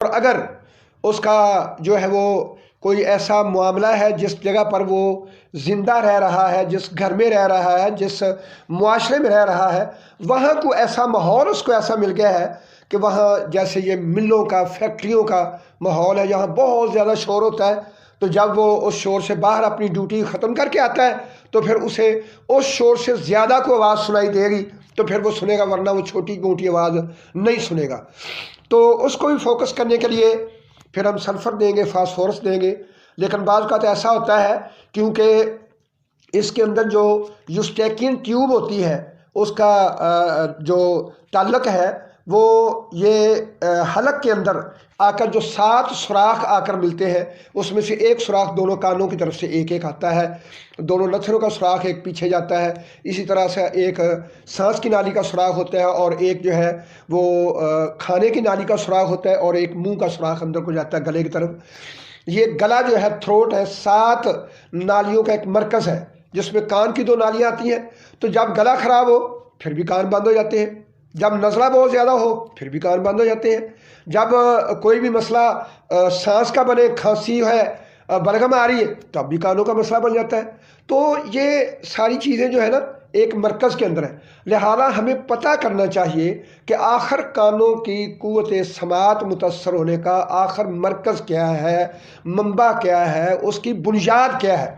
اور اگر اس کا جو ہے وہ کوئی ایسا معاملہ ہے جس جگہ پر وہ زندہ رہ رہا ہے، جس گھر میں رہ رہا ہے، جس معاشرے میں رہ رہا ہے، وہاں کو ایسا ماحول اس کو ایسا مل گیا ہے کہ وہاں جیسے یہ ملوں کا، فیکٹریوں کا ماحول ہے، یہاں بہت زیادہ شور ہوتا ہے، تو جب وہ اس شور سے باہر اپنی ڈیوٹی ختم کر کے آتا ہے تو پھر اسے اس شور سے زیادہ کو آواز سنائی دے گی تو پھر وہ سنے گا، ورنہ وہ چھوٹی موٹی آواز نہیں سنے گا۔ تو اس کو بھی فوکس کرنے کے لیے پھر ہم سلفر دیں گے، فاسفورس دیں گے، لیکن بعض اوقات ایسا ہوتا ہے کیونکہ اس کے اندر جو یوسٹیکین ٹیوب ہوتی ہے اس کا جو تعلق ہے وہ یہ حلق کے اندر آ کر جو 7 سوراخ آ کر ملتے ہیں، اس میں سے ایک سوراخ دونوں کانوں کی طرف سے ایک ایک آتا ہے، دونوں نتھنوں کا سوراخ ایک پیچھے جاتا ہے، اسی طرح سے ایک سانس کی نالی کا سوراخ ہوتا ہے، اور ایک جو ہے وہ کھانے کی نالی کا سوراخ ہوتا ہے، اور ایک منہ کا سوراخ اندر کو جاتا ہے گلے کی طرف۔ یہ گلا جو ہے تھروٹ ہے، 7 نالیوں کا ایک مرکز ہے جس میں کان کی 2 نالیاں آتی ہیں، تو جب گلا خراب ہو پھر بھی کان بند ہو جاتے ہیں، جب نزلہ بہت زیادہ ہو پھر بھی کان بند ہو جاتے ہیں، جب کوئی بھی مسئلہ سانس کا بنے، کھانسی ہے، بلغم آ رہی ہے، تب بھی کانوں کا مسئلہ بن جاتا ہے۔ تو یہ ساری چیزیں جو ہے نا ایک مرکز کے اندر ہے، لہذا ہمیں پتہ کرنا چاہیے کہ آخر کانوں کی قوت سماعت متاثر ہونے کا آخر مرکز کیا ہے، منبع کیا ہے، اس کی بنیاد کیا ہے۔